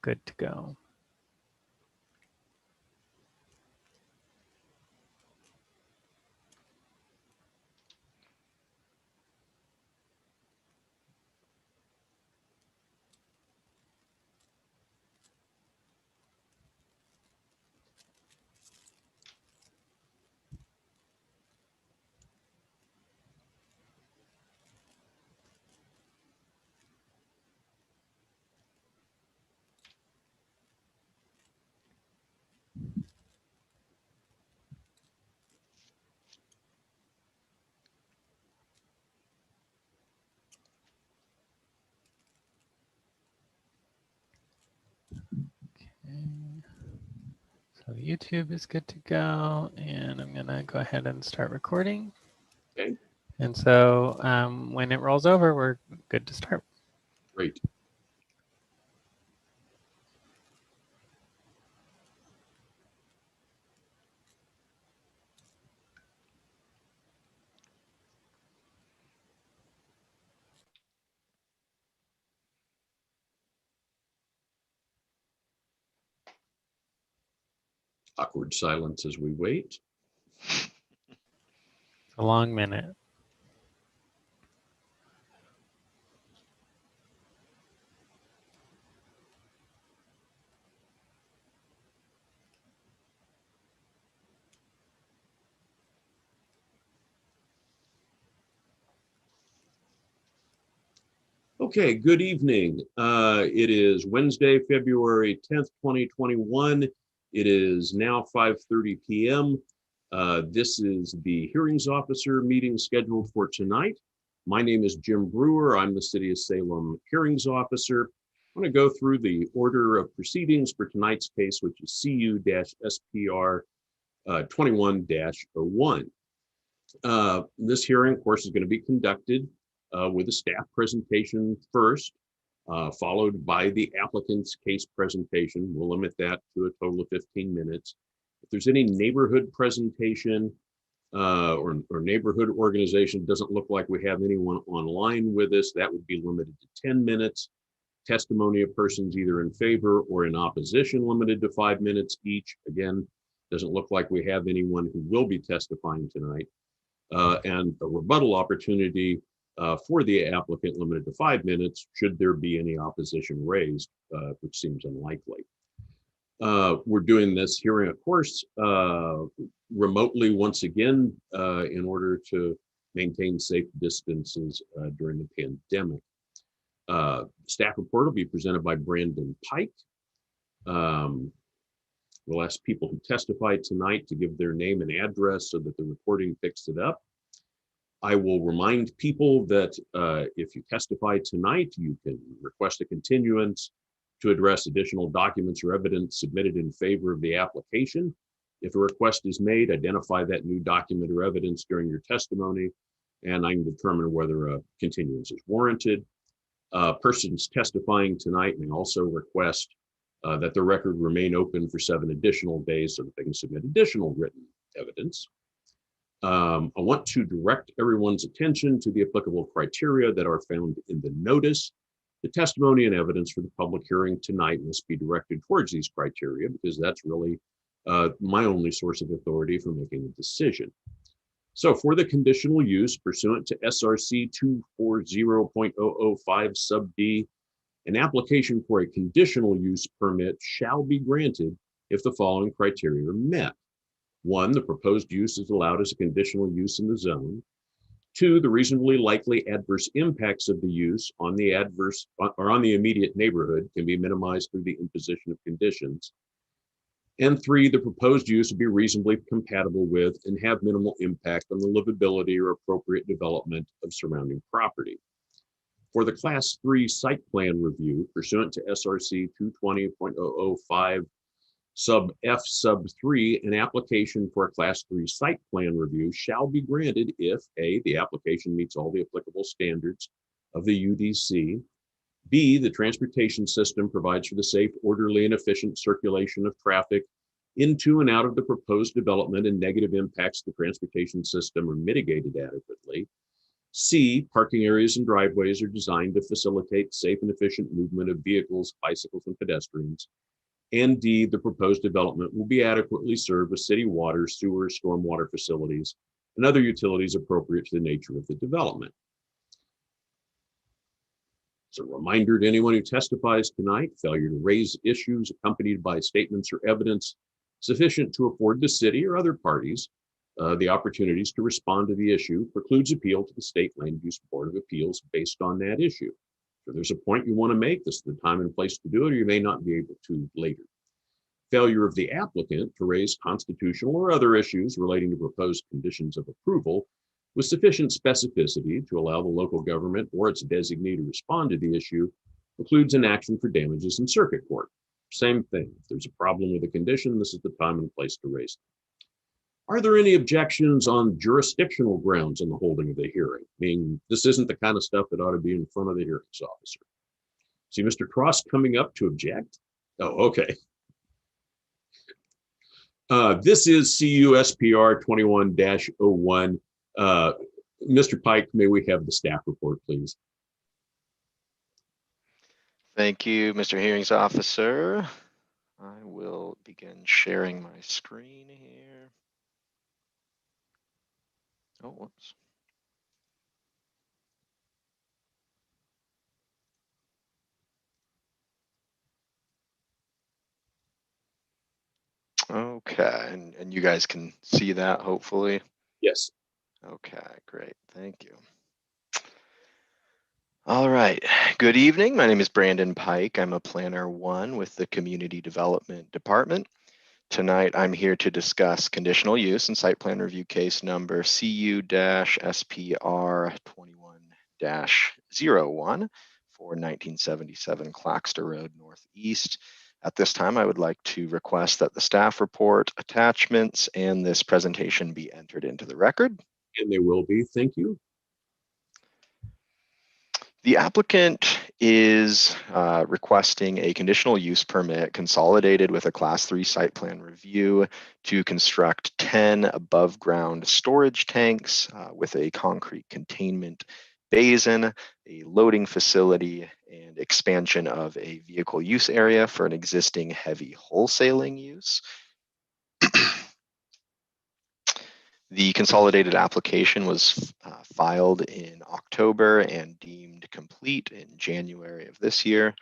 good to go. So YouTube is good to go, and I'm gonna go ahead and start recording. Okay. And so when it rolls over, we're good to start. Great. Awkward silence as we wait. It's a long minute. Okay, good evening. It is Wednesday, February 10th, 2021. It is now 5:30 p.m. This is the hearings officer meeting scheduled for tonight. My name is Jim Brewer. I'm the City of Salem hearings officer. I'm going to go through the order of proceedings for tonight's case, which is CU-SPR 21-01. This hearing, of course, is going to be conducted with a staff presentation first, followed by the applicant's case presentation. We'll limit that to a total of 15 minutes. If there's any neighborhood presentation or neighborhood organization, doesn't look like we have anyone online with us, that would be limited to 10 minutes. Testimony of persons either in favor or in opposition limited to 5 minutes each. Again, doesn't look like we have anyone who will be testifying tonight. And a rebuttal opportunity for the applicant limited to 5 minutes should there be any opposition raised, which seems unlikely. We're doing this hearing, of course, remotely once again in order to maintain safe distances during the pandemic. Staff report will be presented by Brandon Pike. We'll ask people who testify tonight to give their name and address so that the recording picks it up. I will remind people that if you testify tonight, you can request a continuance to address additional documents or evidence submitted in favor of the application. If a request is made, identify that new document or evidence during your testimony, and I can determine whether a continuance is warranted. Persons testifying tonight may also request that the record remain open for 7 additional days so that they can submit additional written evidence. I want to direct everyone's attention to the applicable criteria that are found in the notice. The testimony and evidence for the public hearing tonight must be directed towards these criteria because that's really my only source of authority for making a decision. So for the conditional use pursuant to SRC 240.005 sub D, an application for a conditional use permit shall be granted if the following criteria are met. 1, the proposed use is allowed as a conditional use in the zone. 2, the reasonably likely adverse impacts of the use on the immediate neighborhood can be minimized through the imposition of conditions. And 3, the proposed use will be reasonably compatible with and have minimal impact on the livability or appropriate development of surrounding property. For the Class 3 site plan review pursuant to SRC 220.005 sub F sub 3, an application for a Class 3 site plan review shall be granted if A, the application meets all the applicable standards of the UDC, B, the transportation system provides for the safe, orderly, and efficient circulation of traffic into and out of the proposed development and negative impacts to the transportation system are mitigated adequately, C, parking areas and driveways are designed to facilitate safe and efficient movement of vehicles, bicycles, and pedestrians. And D, the proposed development will be adequately served with city water, sewer, stormwater facilities, and other utilities appropriate to the nature of the development. As a reminder to anyone who testifies tonight, failure to raise issues accompanied by statements or evidence sufficient to afford the city or other parties the opportunities to respond to the issue precludes appeal to the State Land Use Board of Appeals based on that issue. If there's a point you want to make, this is the time and place to do it, or you may not be able to later. Failure of the applicant to raise constitutional or other issues relating to proposed conditions of approval with sufficient specificity to allow the local government or its designee to respond to the issue includes an action for damages in circuit court. Same thing. If there's a problem with a condition, this is the time and place to raise them. Are there any objections on jurisdictional grounds on the holding of the hearing? Meaning this isn't the kind of stuff that ought to be in front of the hearings officer. See Mr. Cross coming up to object? Oh, okay. This is CUSPR 21-01. Mr. Pike, may we have the staff report, please? Thank you, Mr. Hearings Officer. I will begin sharing my screen here. Oh, whoops. Okay, and you guys can see that, hopefully? Yes. Okay, great, thank you. All right, good evening. My name is Brandon Pike. I'm a Planner 1 with the Community Development Department. Tonight, I'm here to discuss conditional use and site plan review case number CU-SPR 21-01 for 1977 Claxter Road Northeast. At this time, I would like to request that the staff report, attachments, and this presentation be entered into the record. And they will be. Thank you. The applicant is requesting a conditional use permit consolidated with a Class 3 site plan review to construct 10 above ground storage tanks with a concrete containment basin, a loading facility, and expansion of a vehicle use area for an existing heavy wholesaling use. The consolidated application was filed in October and deemed complete in January of this year.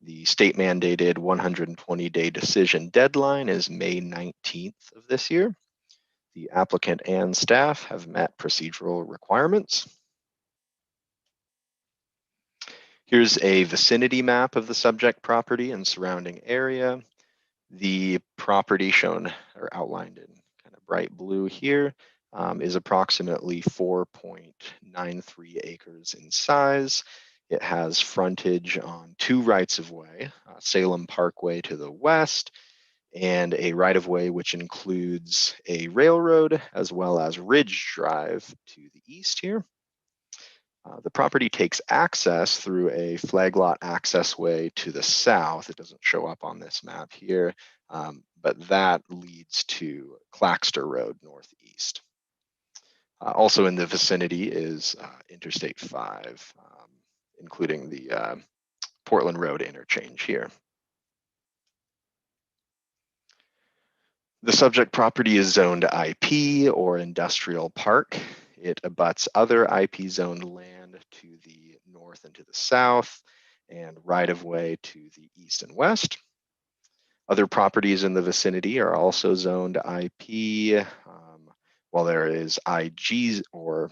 The state mandated 120-day decision deadline is May 19th of this year. The applicant and staff have met procedural requirements. Here's a vicinity map of the subject property and surrounding area. The property shown or outlined in kind of bright blue here is approximately 4.93 acres in size. It has frontage on 2 rights-of-way, Salem Parkway to the west, and a right-of-way which includes a railroad as well as Ridge Drive to the east here. The property takes access through a flag lot access way to the south. It doesn't show up on this map here, but that leads to Claxter Road northeast. Also in the vicinity is Interstate 5, including the Portland Road interchange here. The subject property is zoned IP or industrial park. It abuts other IP zoned land to the north and to the south, and right-of-way to the east and west. Other properties in the vicinity are also zoned IP, while there is IG or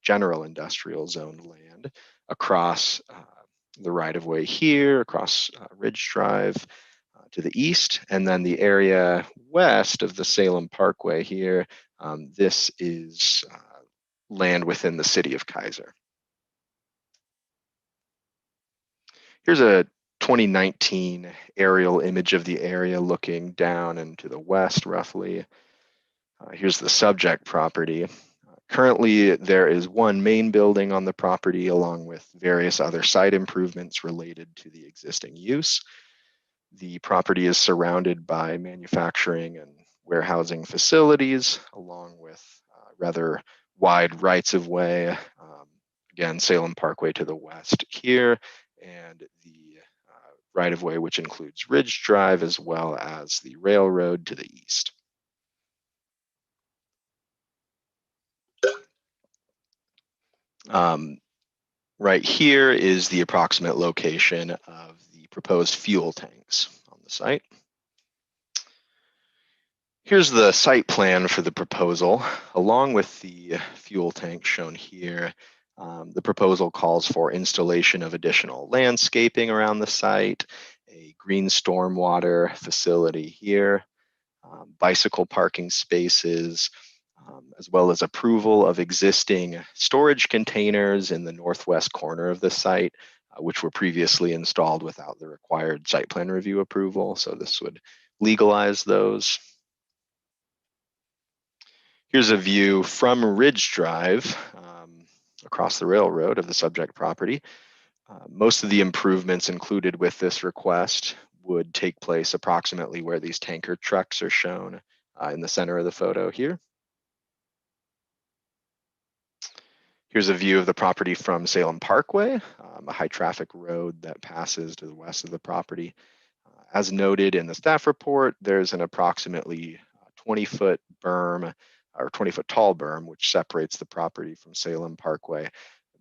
general industrial zoned land across the right-of-way here, across Ridge Drive to the east, and then the area west of the Salem Parkway here. This is land within the city of Kaiser. Here's a 2019 aerial image of the area looking down and to the west roughly. Here's the subject property. Currently, there is one main building on the property along with various other site improvements related to the existing use. The property is surrounded by manufacturing and warehousing facilities along with rather wide rights of way. Again, Salem Parkway to the west here, and the right of way, which includes Ridge Drive as well as the railroad to the east. Right here is the approximate location of the proposed fuel tanks on the site. Here's the site plan for the proposal. Along with the fuel tank shown here, the proposal calls for installation of additional landscaping around the site, a green stormwater facility here, bicycle parking spaces, as well as approval of existing storage containers in the northwest corner of the site, which were previously installed without the required site plan review approval. So this would legalize those. Here's a view from Ridge Drive across the railroad of the subject property. Most of the improvements included with this request would take place approximately where these tanker trucks are shown in the center of the photo here. Here's a view of the property from Salem Parkway, a high traffic road that passes to the west of the property. As noted in the staff report, there's an approximately 20-foot berm or 20-foot tall berm, which separates the property from Salem Parkway,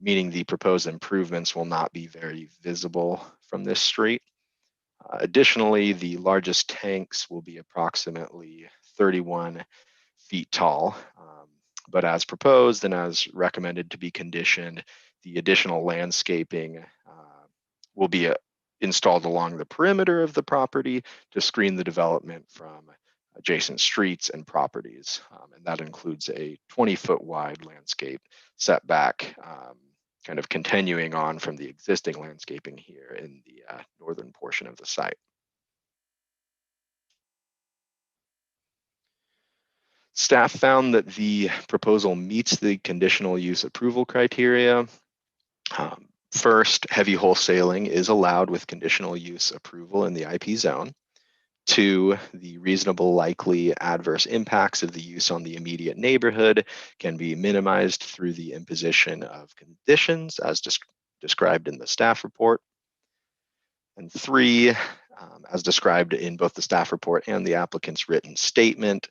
meaning the proposed improvements will not be very visible from this street. Additionally, the largest tanks will be approximately 31 feet tall, but as proposed and as recommended to be conditioned, the additional landscaping will be installed along the perimeter of the property to screen the development from adjacent streets and properties. And that includes a 20-foot wide landscape setback, kind of continuing on from the existing landscaping here in the northern portion of the site. Staff found that the proposal meets the conditional use approval criteria. First, heavy wholesaling is allowed with conditional use approval in the IP zone. 2, the reasonable likely adverse impacts of the use on the immediate neighborhood can be minimized through the imposition of conditions as described in the staff report. And 3, as described in both the staff report and the applicant's written statement,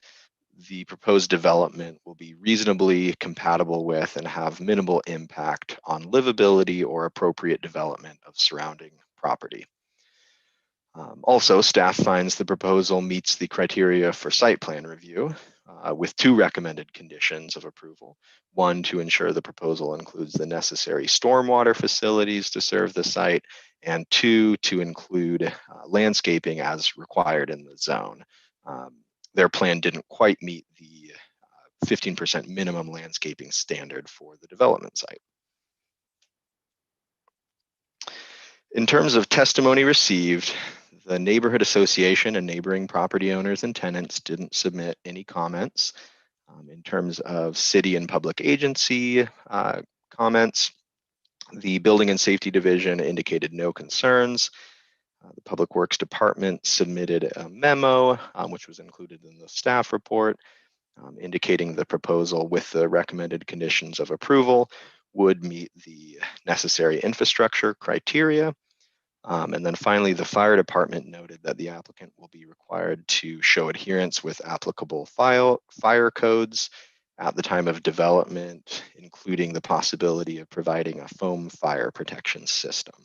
the proposed development will be reasonably compatible with and have minimal impact on livability or appropriate development of surrounding property. Also, staff finds the proposal meets the criteria for site plan review with 2 recommended conditions of approval. 1, to ensure the proposal includes the necessary stormwater facilities to serve the site, and 2, to include landscaping as required in the zone. Their plan didn't quite meet the 15% minimum landscaping standard for the development site. In terms of testimony received, the neighborhood association and neighboring property owners and tenants didn't submit any comments. In terms of city and public agency comments, the Building and Safety Division indicated no concerns. The Public Works Department submitted a memo, which was included in the staff report, indicating the proposal with the recommended conditions of approval would meet the necessary infrastructure criteria. And then finally, the fire department noted that the applicant will be required to show adherence with applicable fire codes at the time of development, including the possibility of providing a foam fire protection system.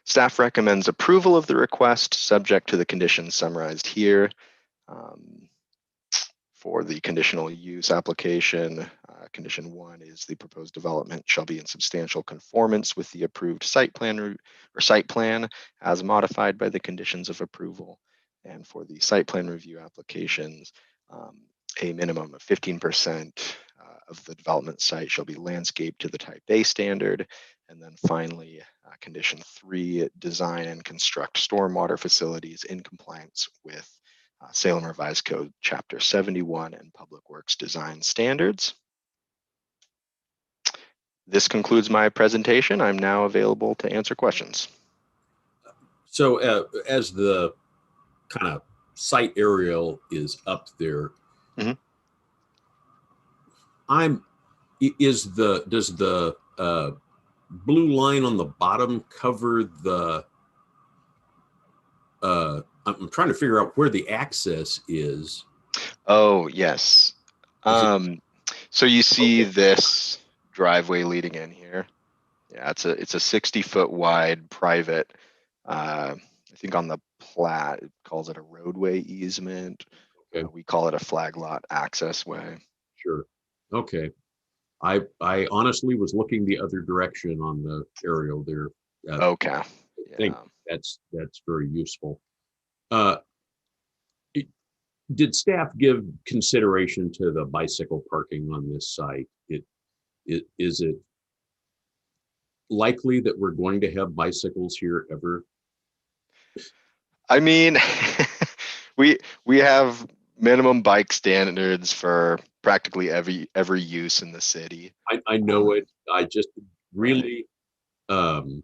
Staff recommends approval of the request subject to the conditions summarized here. For the conditional use application, condition 1 is the proposed development shall be in substantial conformance with the approved site plan as modified by the conditions of approval. And for the site plan review applications, a minimum of 15% of the development site shall be landscaped to the type A standard. And then finally, condition 3, design and construct stormwater facilities in compliance with Salem Revised Code Chapter 71 and Public Works Design Standards. This concludes my presentation. I'm now available to answer questions. So as the kind of site aerial is up there, Mhm. I'm, does the blue line on the bottom cover the, I'm trying to figure out where the access is. Oh, yes. Is it, So you see okay, this driveway leading in here. Yeah, it's a 60-foot wide private. I think on the plat it calls it a roadway easement. okay, We call it a flag lot access way. sure. Okay. I honestly was looking the other direction on the aerial there. I Okay. think Yeah. that's very useful. Uh, it- did staff give consideration to the bicycle parking on this site? Is it likely that we're going to have bicycles here ever? I mean, we have minimum bike standards for practically every use in the city. I know it. I just Right. really, um,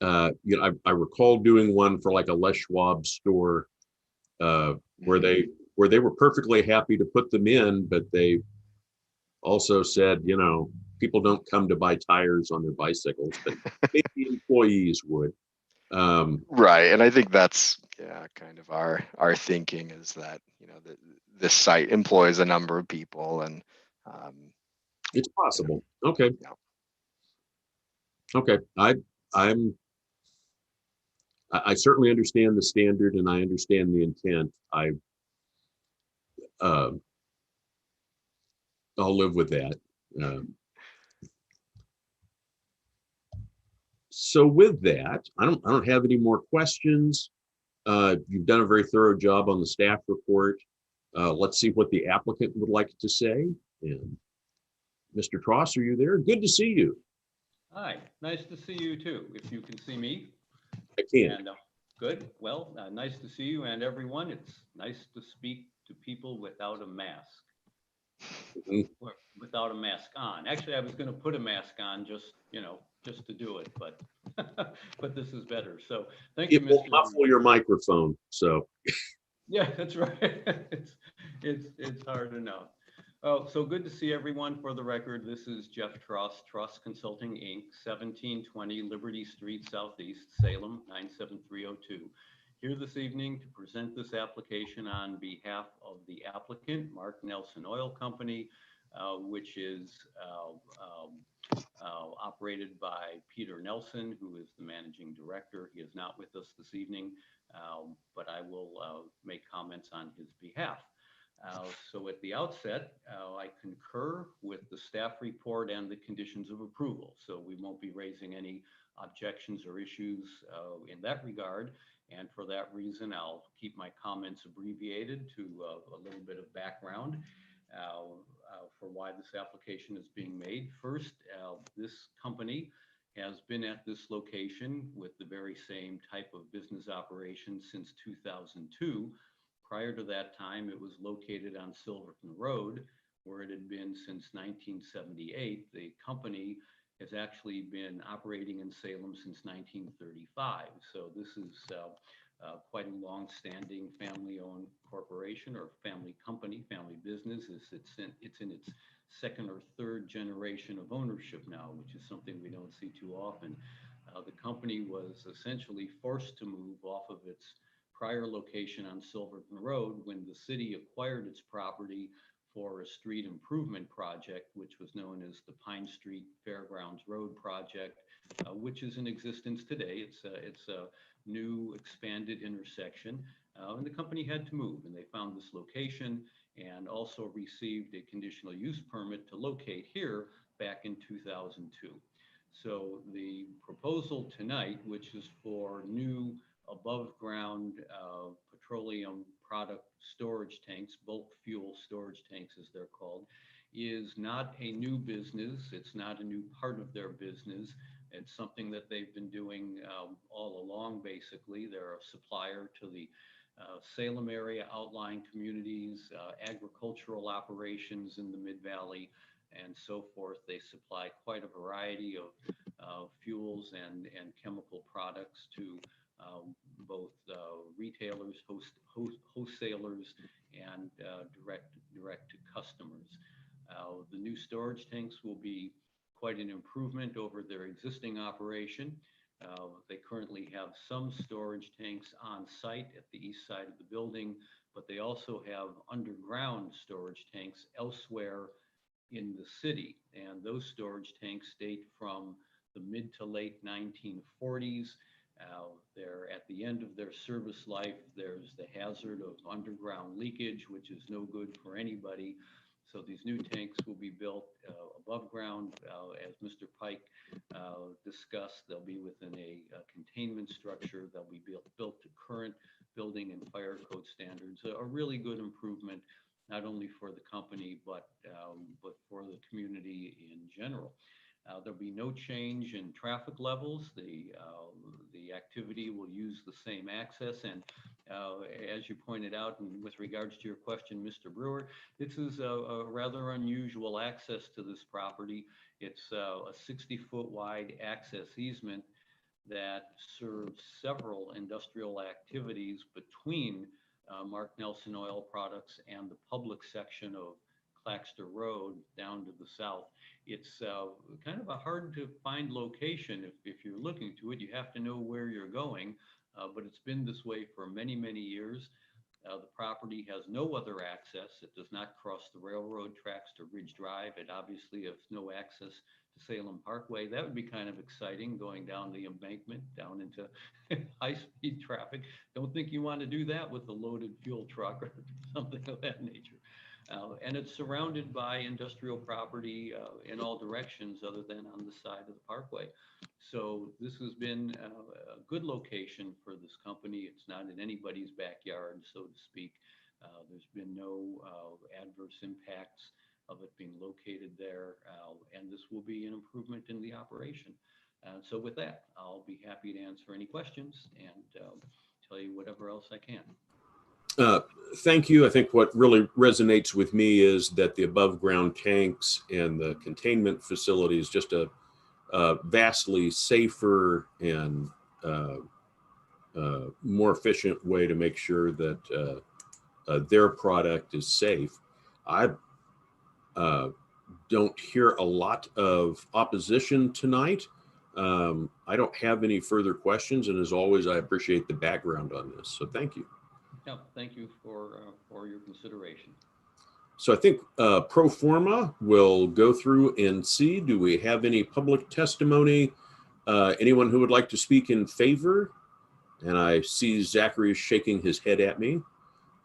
I recall doing one for like a Les Schwab store, uh, where Mhm. they were perfectly happy to put them in, but they also said, people don't come to buy tires on their bicycles, but maybe employees would. Right, and I think that's kind of our thinking is that this site employs a number of people, and um, it's you know, possible. Okay. yeah. Okay. I'm, I certainly understand the standard and I understand the intent. Uh, I'll live with that. Uh, so with that, I don't have any more questions. You've done a very thorough job on the staff report. Let's see what the applicant would like to say. And Mr. Tross, are you there? Good to see you. Hi, nice to see you too, if you can see me. I can. And good, well, nice to see you and everyone. It's nice to speak to people without a mask, Mhm. or without a mask on. Actually, I was going to put a mask on just to do it, but but this is better. So thank you, It will Mr. muffle your microphone. So Yeah, that's right. It's hard enough. Oh, so good to see everyone. For the record, this is Jeff Truss, Truss Consulting Inc., 1720 Liberty Street Southeast, Salem, 97302. Here this evening to present this application on behalf of the applicant, Mark Nelson Oil Company, which is operated by Peter Nelson, who is the managing director. He is not with us this evening, but I will make comments on his behalf. So at the outset, I concur with the staff report and the conditions of approval. So we won't be raising any objections or issues in that regard. And for that reason, I'll keep my comments abbreviated to a little bit of background for why this application is being made. First, this company has been at this location with the very same type of business operation since 2002. Prior to that time, it was located on Silverton Road, where it had been since 1978. The company has actually been operating in Salem since 1935. So this is quite a long-standing family-owned corporation or family company, family business. It's in its second or third generation of ownership now, which is something we don't see too often. The company was essentially forced to move off of its prior location on Silverton Road when the city acquired its property for a street improvement project, which was known as the Pine Street Fairgrounds Road project, which is in existence today. It's a new expanded intersection, and the company had to move, and they found this location and also received a conditional use permit to locate here back in 2002. So the proposal tonight, which is for new above ground petroleum product storage tanks, bulk fuel storage tanks as they're called, is not a new business. It's not a new part of their business. It's something that they've been doing all along, basically. They're a supplier to the Salem area, outlying communities, agricultural operations in the Mid-Valley, and so forth. They supply quite a variety of fuels and chemical products to both retailers, wholesalers, and direct to customers. The new storage tanks will be quite an improvement over their existing operation. They currently have some storage tanks on site at the east side of the building, but they also have underground storage tanks elsewhere in the city. And those storage tanks date from the mid to late 1940s. They're at the end of their service life. There's the hazard of underground leakage, which is no good for anybody. So these new tanks will be built above ground. As Mr. Pike discussed, they'll be within a containment structure. They'll be built to current building and fire code standards. A really good improvement, not only for the company, but for the community in general. There'll be no change in traffic levels. The activity will use the same access. And as you pointed out, and with regards to your question, Mr. Brewer, this is a rather unusual access to this property. It's a 60-foot wide access easement that serves several industrial activities between Mark Nelson Oil Products and the public section of Claxter Road down to the south. It's kind of a hard to find location. If you're looking to it, you have to know where you're going, but it's been this way for many, many years. The property has no other access. It does not cross the railroad tracks to Ridge Drive. It obviously has no access to Salem Parkway. That would be kind of exciting, going down the embankment, down into high-speed traffic. Don't think you want to do that with a loaded fuel truck or something of that nature. And it's surrounded by industrial property in all directions other than on the side of the parkway. So this has been a good location for this company. It's not in anybody's backyard, so to speak. There's been no adverse impacts of it being located there, and this will be an improvement in the operation. So with that, I'll be happy to answer any questions and tell you whatever else I can. Thank you. I think what really resonates with me is that the above ground tanks and the containment facility is just a vastly safer and more efficient way to make sure that their product is safe. I don't hear a lot of opposition tonight. I don't have any further questions, and as always, I appreciate the background on this. So thank you. Yeah, thank you for your consideration. So I think pro forma will go through and see, do we have any public testimony? Anyone who would like to speak in favor? And I see Zachary is shaking his head at me.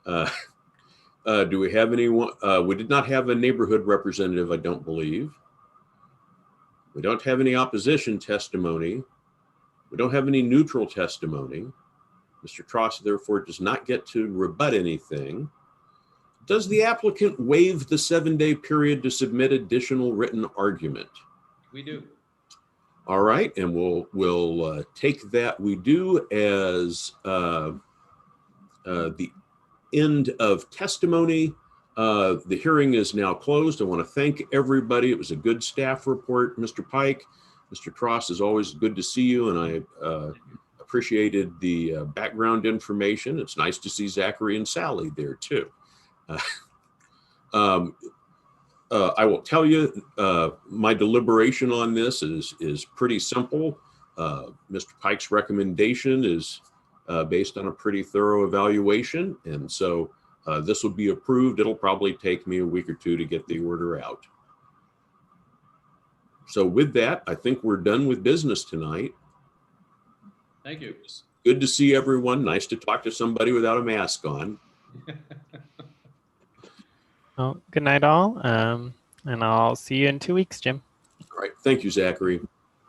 Do we have anyone? We did not have a neighborhood representative, I don't believe. We don't have any opposition testimony. We don't have any neutral testimony. Mr. Tross, therefore, does not get to rebut anything. Does the applicant waive the 7-day period to submit additional written argument? We do. All right, and we'll take that we do as the end of testimony. The hearing is now closed. I want to thank everybody. It was a good staff report, Mr. Pike. Mr. Tross, is always good to see you, and I appreciated the background information. It's nice to see Zachary and Sally there too. I will tell you, my deliberation on this is pretty simple. Mr. Pike's recommendation is based on a pretty thorough evaluation, and so this will be approved. It'll probably take me a week or two to get the order out. So with that, I think we're done with business tonight. Thank you. Good to see everyone. Nice to talk to somebody without a mask on. Well, good night all, and I'll see you in 2 weeks, Jim. All right. Thank you, Zachary.